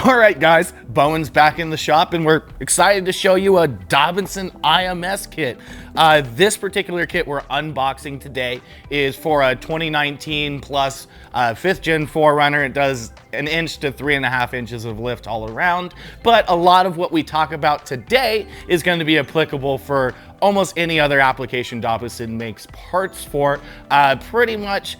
All right, guys, Bowen's back in the shop and we're excited to show you a Dobinson IMS kit. This particular kit we're unboxing today is for a 2019 plus 5th gen 4Runner. It does 1 inch to 3.5 inches of lift all around, but a lot of what we talk about today is going to be applicable for almost any other application Dobinson makes parts for. Pretty much,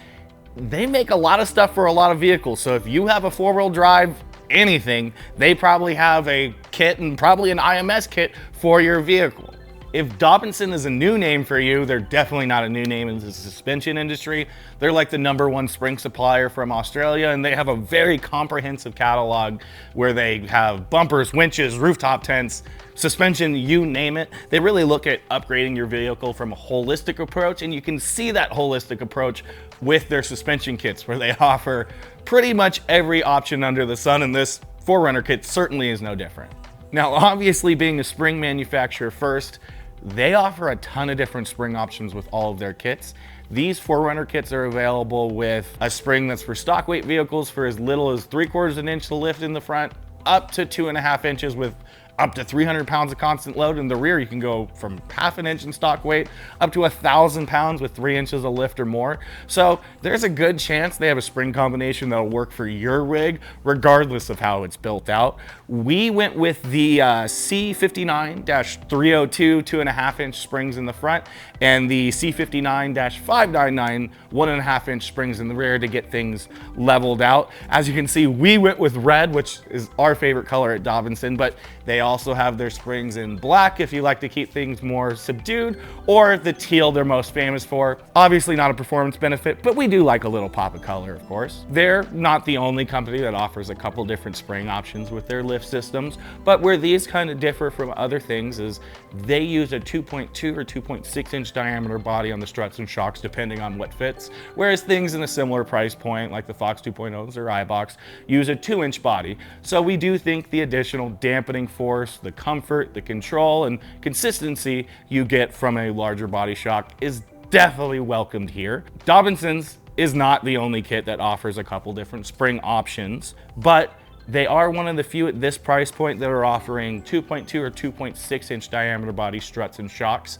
they make a lot of stuff for a lot of vehicles. So if you have a 4-wheel drive, anything, they probably have a kit and probably an IMS kit for your vehicle. If Dobinson is a new name for you, they're definitely not a new name in the suspension industry. They're like the #1 spring supplier from Australia, and they have a very comprehensive catalog where they have bumpers, winches, rooftop tents, suspension, you name it. They really look at upgrading your vehicle from a holistic approach, and you can see that holistic approach with their suspension kits, where they offer pretty much every option under the sun, and this 4Runner kit certainly is no different. Now, obviously, being a spring manufacturer first, they offer a ton of different spring options with all of their kits. These 4Runner kits are available with a spring that's for stock weight vehicles for as little as 3/4 inch to lift in the front, up to 2.5 inches with up to 300 pounds of constant load. In the rear, you can go from 1/2 inch in stock weight up to 1,000 pounds with 3 inches of lift or more. So there's a good chance they have a spring combination that'll work for your rig, regardless of how it's built out. We went with the C59-302 2.5 inch springs in the front and the C59-599 1.5 inch springs in the rear to get things leveled out. As you can see, we went with red, which is our favorite color at Dobinson, but they also have their springs in black if you like to keep things more subdued, or the teal they're most famous for. Obviously not a performance benefit, but we do like a little pop of color, of course. They're not the only company that offers a couple different spring options with their lift systems, but where these kind of differ from other things is they use a 2.2 or 2.6 inch diameter body on the struts and shocks depending on what fits, whereas things in a similar price point like the Fox 2.0s or iBox use a 2-inch body. So we do think the additional dampening force, the comfort, the control, and consistency you get from a larger body shock is definitely welcomed here. Dobinsons is not the only kit that offers a couple different spring options, but they are one of the few at this price point that are offering 2.2 or 2.6 inch diameter body struts and shocks.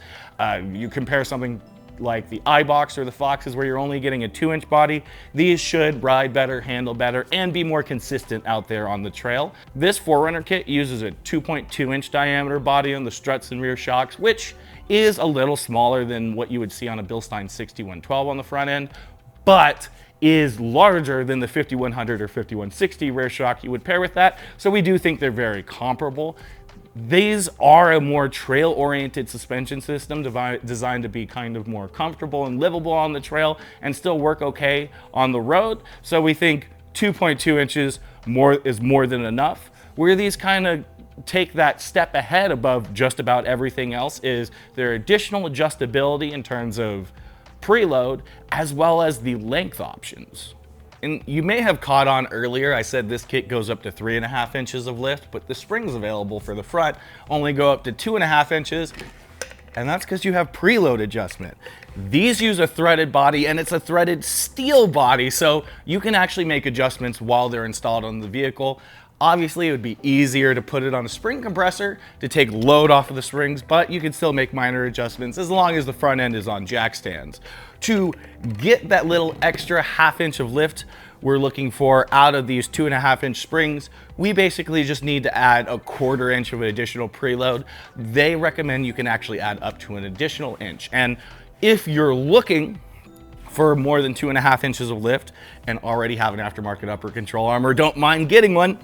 You compare something like the iBox or the Foxes where you're only getting a 2-inch body, these should ride better, handle better, and be more consistent out there on the trail. This 4Runner kit uses a 2.2 inch diameter body on the struts and rear shocks, which is a little smaller than what you would see on a Bilstein 6112 on the front end, but is larger than the 5100 or 5160 rear shock you would pair with that. So we do think they're very comparable. These are a more trail-oriented suspension system designed to be kind of more comfortable and livable on the trail and still work okay on the road. So we think 2.2 inches is more than enough. Where these kind of take that step ahead above just about everything else is their additional adjustability in terms of preload, as well as the length options. And you may have caught on earlier, I said this kit goes up to 3.5 inches of lift, but the springs available for the front only go up to 2.5 inches, and that's because you have preload adjustment. These use a threaded body, and it's a threaded steel body, so you can actually make adjustments while they're installed on the vehicle. Obviously, it would be easier to put it on a spring compressor to take load off of the springs, but you can still make minor adjustments as long as the front end is on jack stands. To get that little extra 1/2 inch of lift we're looking for out of these 2.5 inch springs, we basically just need to add a 1/4 inch of additional preload. They recommend you can actually add up to an additional inch. And if you're looking for more than 2.5 inches of lift and already have an aftermarket upper control arm or don't mind getting one,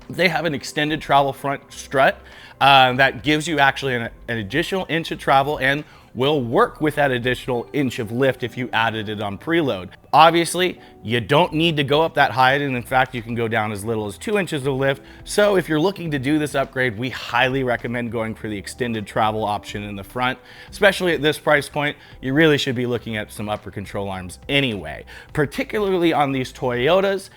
they have an extended travel front strut that gives you actually an additional inch of travel and will work with that additional inch of lift if you added it on preload. Obviously, you don't need to go up that high, and in fact, you can go down as little as 2 inches of lift. So if you're looking to do this upgrade, we highly recommend going for the extended travel option in the front. Especially at this price point, you really should be looking at some upper control arms anyway. Particularly on these Toyotas,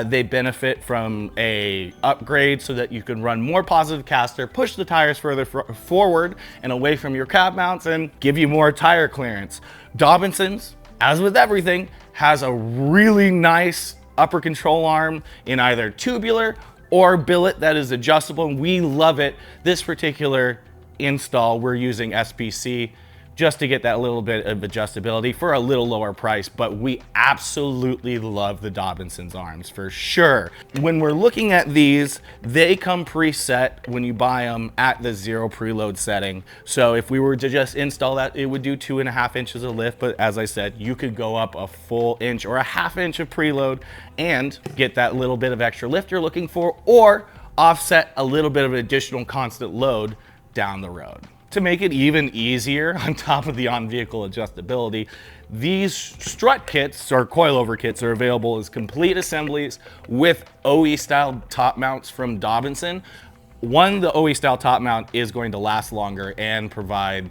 they benefit from a upgrade so that you can run more positive caster, push the tires further forward and away from your cab mounts, and give you more tire clearance. Dobinsons, as with everything, has a really nice upper control arm in either tubular or billet that is adjustable, and we love it. This particular install, we're using SPC just to get that little bit of adjustability for a little lower price, but we absolutely love the Dobinsons arms for sure. When we're looking at these, they come preset when you buy them at the 0 preload setting. So if we were to just install that, it would do 2.5 inches of lift, but as I said, you could go up a full inch or a half inch of preload and get that little bit of extra lift you're looking for, or offset a little bit of additional constant load down the road. To make it even easier, on top of the on-vehicle adjustability, these strut kits or coilover kits are available as complete assemblies with OE-style top mounts from Dobinson. The OE-style top mount is going to last longer and provide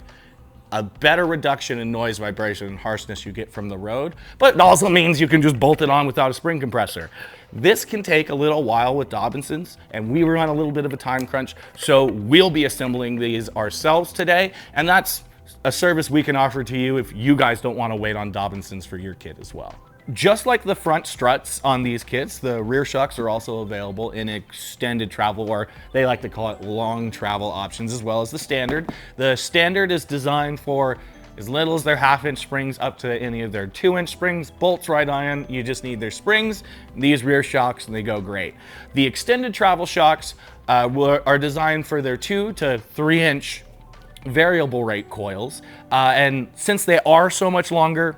a better reduction in noise, vibration, and harshness you get from the road, but it also means you can just bolt it on without a spring compressor. This can take a little while with Dobinsons, and we were on a little bit of a time crunch, so we'll be assembling these ourselves today, and that's a service we can offer to you if you guys don't want to wait on Dobinsons for your kit as well. Just like the front struts on these kits, the rear shocks are also available in extended travel, or they like to call it long travel options, as well as the standard. The standard is designed for as little as their 1/2 inch springs up to any of their 2-inch springs, bolts right on. You just need their springs, these rear shocks, and they go great. The extended travel shocks are designed for their 2 to 3 inch variable rate coils. And since they are so much longer,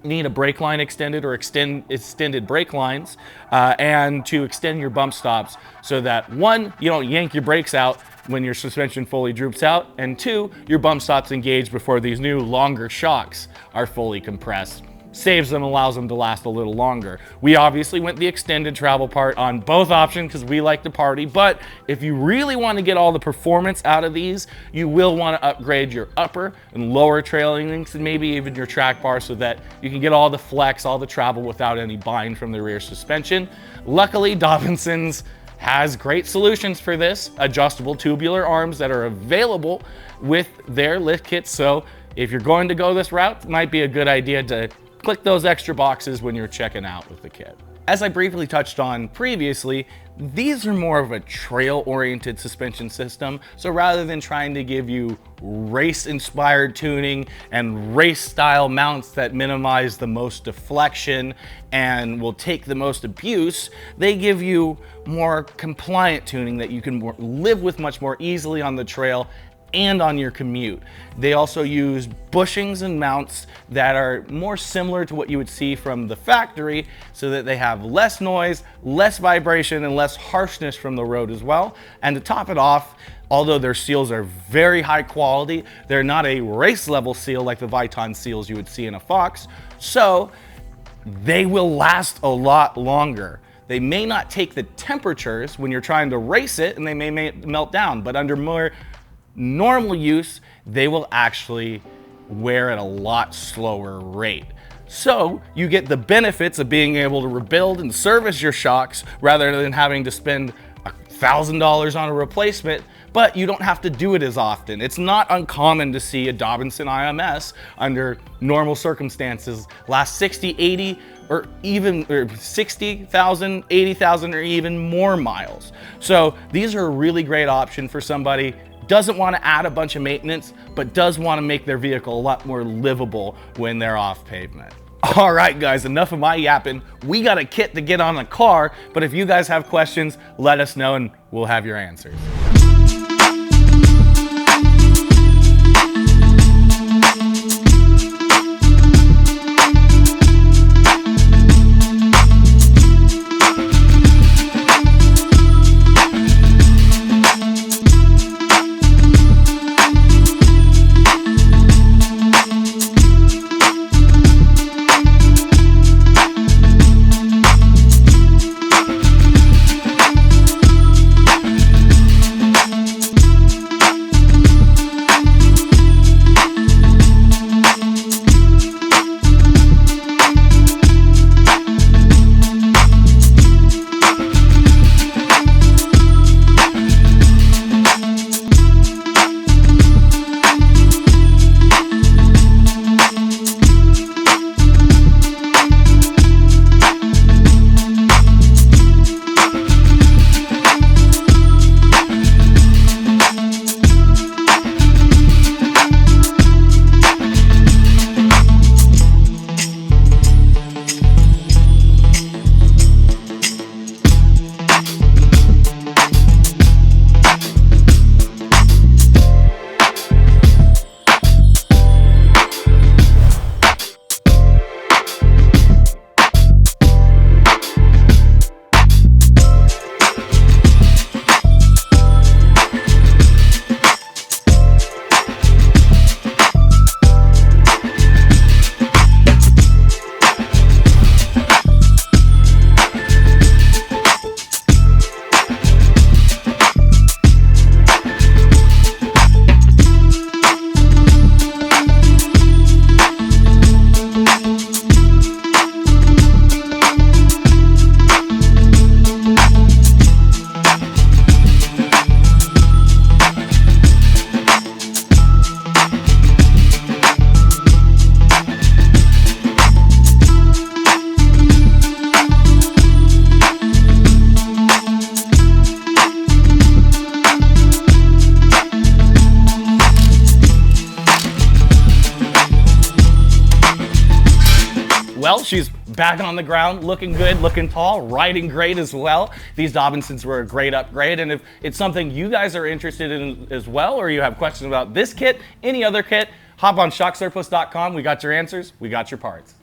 need a brake line extended or extended brake lines, and to extend your bump stops so that 1, you don't yank your brakes out when your suspension fully droops out, and 2, your bump stops engage before these new longer shocks are fully compressed. Saves them, allows them to last a little longer. We obviously went the extended travel part on both options because we like to party, but if you really want to get all the performance out of these, you will want to upgrade your upper and lower trailing links and maybe even your track bar so that you can get all the flex, all the travel without any bind from the rear suspension. Luckily, Dobinsons has great solutions for this, adjustable tubular arms that are available with their lift kits. So if you're going to go this route, it might be a good idea to click those extra boxes when you're checking out with the kit. As I briefly touched on previously, these are more of a trail-oriented suspension system. So rather than trying to give you race-inspired tuning and race-style mounts that minimize the most deflection and will take the most abuse, they give you more compliant tuning that you can live with much more easily on the trail and on your commute. They also use bushings and mounts that are more similar to what you would see from the factory so that they have less noise, less vibration, and less harshness from the road as well. And to top it off, although their seals are very high quality, they're not a race level seal like the Viton seals you would see in a Fox, so they will last a lot longer. They may not take the temperatures when you're trying to race it, and they may melt down, but under more normal use, they will actually wear at a lot slower rate. So you get the benefits of being able to rebuild and service your shocks rather than having to spend $1,000 on a replacement, but you don't have to do it as often. It's not uncommon to see a Dobinson IMS under normal circumstances last 60, 80, or even 60,000, 80,000, or even more miles. So these are a really great option for somebody doesn't want to add a bunch of maintenance, but does want to make their vehicle a lot more livable when they're off pavement. All right, guys, enough of my yapping. We got a kit to get on the car, but if you guys have questions, let us know and we'll have your answers. well. She's back on the ground, looking good, looking tall, riding great as well. These Dobinsons were a great upgrade, and if it's something you guys are interested in as well, or you have questions about this kit, any other kit, hop on shocksurplus.com. We got your answers, we got your parts.